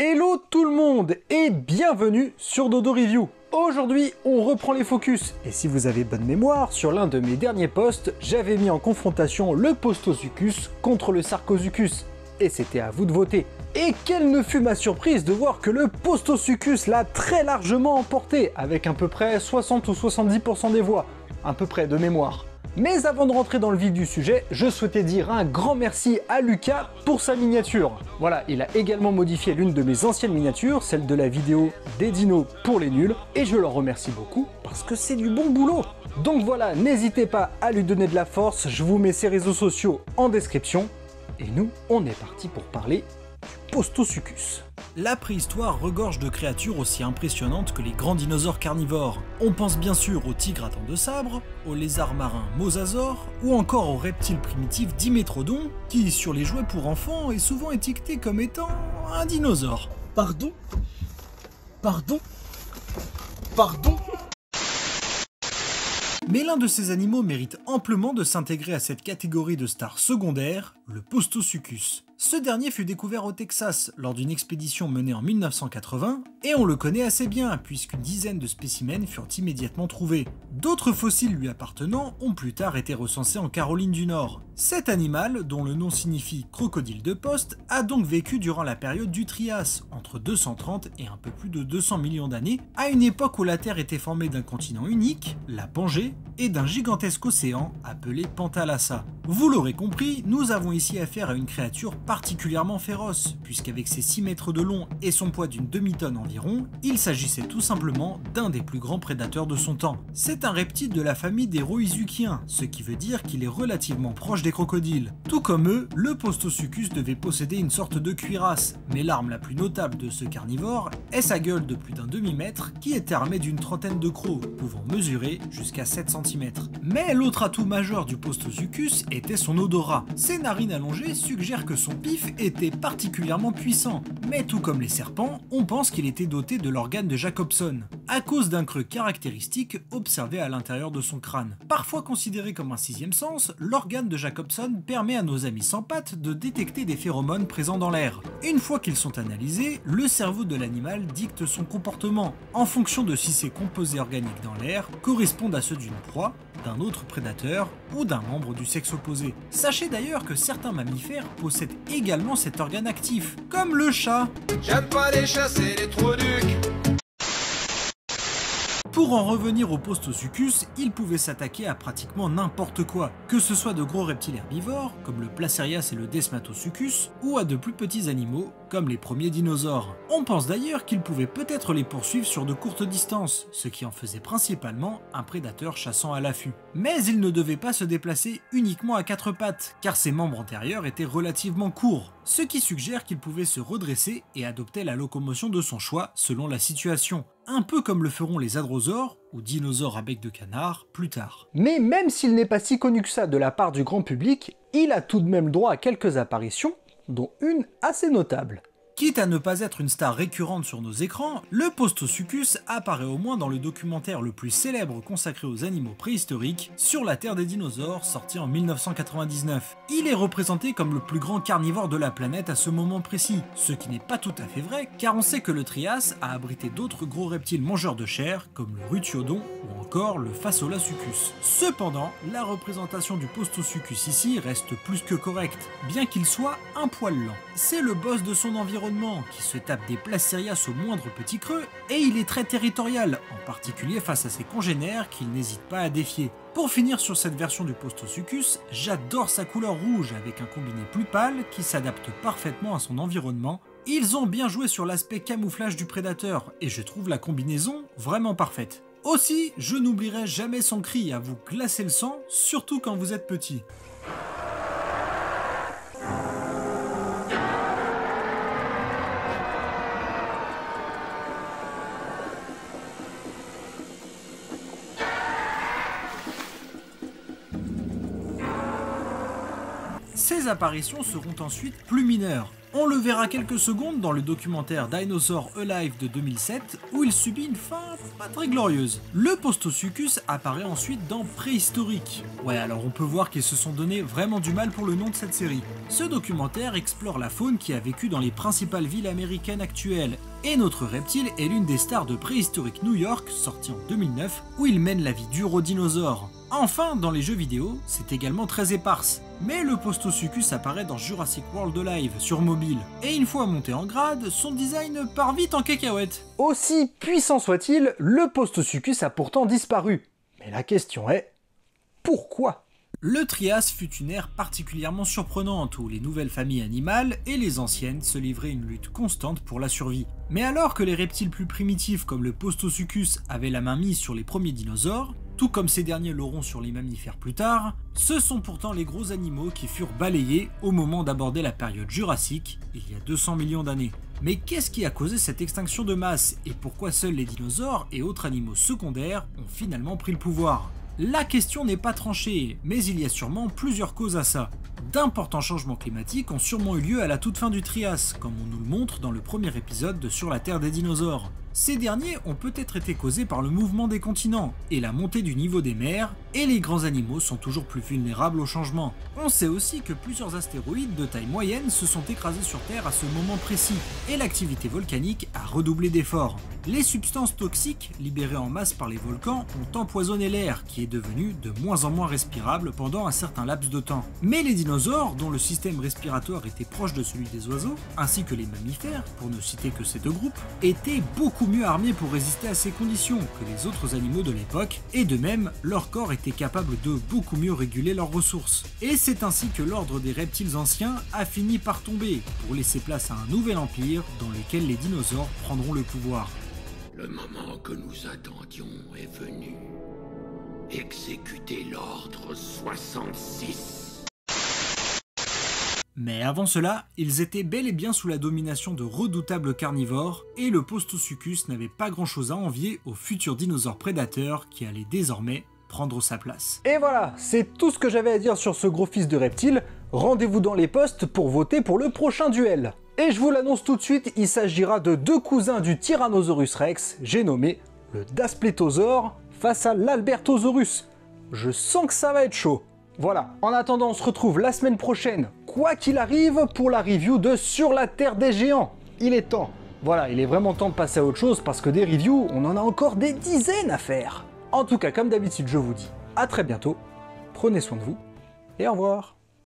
Hello tout le monde et bienvenue sur Dodo Review. Aujourd'hui, on reprend les focus, et si vous avez bonne mémoire, sur l'un de mes derniers posts, j'avais mis en confrontation le Postosuchus contre le Sarcosuchus, et c'était à vous de voter. Et quelle ne fut ma surprise de voir que le Postosuchus l'a très largement emporté, avec à peu près 60 ou 70% des voix, à peu près de mémoire. Mais avant de rentrer dans le vif du sujet, je souhaitais dire un grand merci à Lucas pour sa miniature. Voilà, il a également modifié l'une de mes anciennes miniatures, celle de la vidéo des dinos pour les nuls, et je le remercie beaucoup parce que c'est du bon boulot. Donc voilà, n'hésitez pas à lui donner de la force, je vous mets ses réseaux sociaux en description, et nous, on est parti pour parler du Postosuchus. La préhistoire regorge de créatures aussi impressionnantes que les grands dinosaures carnivores. On pense bien sûr aux tigres à dents de sabre, aux lézards marins mosasaures, ou encore aux reptiles primitifs dimétrodons, qui sur les jouets pour enfants est souvent étiqueté comme étant un dinosaure. Pardon? Pardon? Pardon? Mais l'un de ces animaux mérite amplement de s'intégrer à cette catégorie de stars secondaires, le Postosuchus. Ce dernier fut découvert au Texas lors d'une expédition menée en 1980, et on le connaît assez bien puisqu'une dizaine de spécimens furent immédiatement trouvés. D'autres fossiles lui appartenant ont plus tard été recensés en Caroline du Nord. Cet animal, dont le nom signifie crocodile de Poste, a donc vécu durant la période du Trias, entre 230 et un peu plus de 200 millions d'années, à une époque où la Terre était formée d'un continent unique, la Pangée, et d'un gigantesque océan appelé Pantalassa. Vous l'aurez compris, nous avons ici affaire à une créature particulièrement féroce, puisqu'avec ses 6 mètres de long et son poids d'une demi-tonne environ, il s'agissait tout simplement d'un des plus grands prédateurs de son temps. C'est un reptile de la famille des Rhoizoukiens, ce qui veut dire qu'il est relativement proche des crocodiles. Tout comme eux, le Postosuchus devait posséder une sorte de cuirasse, mais l'arme la plus notable de ce carnivore est sa gueule de plus d'un demi-mètre qui était armée d'une trentaine de crocs, pouvant mesurer jusqu'à 7 cm. Mais l'autre atout majeur du Postosuchus était son odorat. Ses narines allongées suggèrent que son pif était particulièrement puissant, mais tout comme les serpents, on pense qu'il était doté de l'organe de Jacobson, à cause d'un creux caractéristique observé à l'intérieur de son crâne. Parfois considéré comme un sixième sens, l'organe de Jacobson permet à nos amis sans pattes de détecter des phéromones présents dans l'air. Une fois qu'ils sont analysés, le cerveau de l'animal dicte son comportement, en fonction de si ces composés organiques dans l'air correspondent à ceux d'une proie, d'un autre prédateur ou d'un membre du sexe opposé. Sachez d'ailleurs que certains mammifères possèdent également cet organe actif, comme le chat. J'aime pas les chats, c'est les trous-ducs. Pour en revenir au Postosuchus, il pouvait s'attaquer à pratiquement n'importe quoi, que ce soit de gros reptiles herbivores, comme le Placerias et le Desmatosuchus, ou à de plus petits animaux, comme les premiers dinosaures. On pense d'ailleurs qu'il pouvait peut-être les poursuivre sur de courtes distances, ce qui en faisait principalement un prédateur chassant à l'affût. Mais il ne devait pas se déplacer uniquement à 4 pattes, car ses membres antérieurs étaient relativement courts, ce qui suggère qu'il pouvait se redresser et adopter la locomotion de son choix selon la situation. Un peu comme le feront les hadrosaures, ou dinosaures à bec de canard, plus tard. Mais même s'il n'est pas si connu que ça de la part du grand public, il a tout de même droit à quelques apparitions, dont une assez notable. Quitte à ne pas être une star récurrente sur nos écrans, le Postosuchus apparaît au moins dans le documentaire le plus célèbre consacré aux animaux préhistoriques, Sur la Terre des dinosaures, sorti en 1999. Il est représenté comme le plus grand carnivore de la planète à ce moment précis, ce qui n'est pas tout à fait vrai, car on sait que le Trias a abrité d'autres gros reptiles mangeurs de chair, comme le Rutiodon ou encore le Phaseolasuchus. Cependant, la représentation du Postosuchus ici reste plus que correcte, bien qu'il soit un poil lent. C'est le boss de son environnement, qui se tape des Placerias au moindre petit creux, et il est très territorial, en particulier face à ses congénères qu'il n'hésite pas à défier. Pour finir sur cette version du Postosuchus, j'adore sa couleur rouge avec un combiné plus pâle qui s'adapte parfaitement à son environnement. Ils ont bien joué sur l'aspect camouflage du prédateur, et je trouve la combinaison vraiment parfaite. Aussi, je n'oublierai jamais son cri à vous glacer le sang, surtout quand vous êtes petit. Ces apparitions seront ensuite plus mineures, On le verra quelques secondes dans le documentaire Dinosaur Alive de 2007 où il subit une fin pas très glorieuse. Le Postosuchus apparaît ensuite dans Préhistorique. Ouais, alors on peut voir qu'ils se sont donné vraiment du mal pour le nom de cette série. Ce documentaire explore la faune qui a vécu dans les principales villes américaines actuelles. Et notre reptile est l'une des stars de Préhistorique New York, sorti en 2009, où il mène la vie dure aux dinosaures. Enfin, dans les jeux vidéo, c'est également très éparse. Mais le Postosuchus apparaît dans Jurassic World Alive sur mobile. Et une fois monté en grade, son design part vite en cacahuète. Aussi puissant soit-il, le Postosuchus a pourtant disparu. Mais la question est, pourquoi ? Le Trias fut une ère particulièrement surprenante où les nouvelles familles animales et les anciennes se livraient une lutte constante pour la survie. Mais alors que les reptiles plus primitifs comme le Postosuchus avaient la main mise sur les premiers dinosaures, tout comme ces derniers l'auront sur les mammifères plus tard, ce sont pourtant les gros animaux qui furent balayés au moment d'aborder la période jurassique, il y a 200 millions d'années. Mais qu'est-ce qui a causé cette extinction de masse et pourquoi seuls les dinosaures et autres animaux secondaires ont finalement pris le pouvoir ? La question n'est pas tranchée, mais il y a sûrement plusieurs causes à ça. D'importants changements climatiques ont sûrement eu lieu à la toute fin du Trias, comme on nous le montre dans le premier épisode de Sur la Terre des dinosaures. Ces derniers ont peut-être été causés par le mouvement des continents et la montée du niveau des mers, et les grands animaux sont toujours plus vulnérables aux changements. On sait aussi que plusieurs astéroïdes de taille moyenne se sont écrasés sur Terre à ce moment précis, et l'activité volcanique a redoublé d'efforts. Les substances toxiques libérées en masse par les volcans ont empoisonné l'air, qui est devenu de moins en moins respirable pendant un certain laps de temps. Mais les dinosaures, dont le système respiratoire était proche de celui des oiseaux, ainsi que les mammifères, pour ne citer que ces deux groupes, étaient beaucoup mieux armés pour résister à ces conditions que les autres animaux de l'époque, et de même, leur corps était capable de beaucoup mieux réguler leurs ressources. Et c'est ainsi que l'ordre des reptiles anciens a fini par tomber, pour laisser place à un nouvel empire dans lequel les dinosaures prendront le pouvoir. Le moment que nous attendions est venu. Exécutez l'ordre 66. Mais avant cela, ils étaient bel et bien sous la domination de redoutables carnivores, et le Postosuchus n'avait pas grand chose à envier aux futurs dinosaures prédateurs qui allaient désormais prendre sa place. Et voilà, c'est tout ce que j'avais à dire sur ce gros fils de reptile. Rendez-vous dans les posts pour voter pour le prochain duel. Et je vous l'annonce tout de suite, il s'agira de deux cousins du Tyrannosaurus Rex, j'ai nommé le Daspletosaure face à l'Albertosaurus. Je sens que ça va être chaud. Voilà, en attendant on se retrouve la semaine prochaine, quoi qu'il arrive, pour la review de Sur la Terre des Géants. Il est temps. Voilà, il est vraiment temps de passer à autre chose parce que des reviews, on en a encore des dizaines à faire. En tout cas, comme d'habitude, je vous dis à très bientôt, prenez soin de vous et au revoir.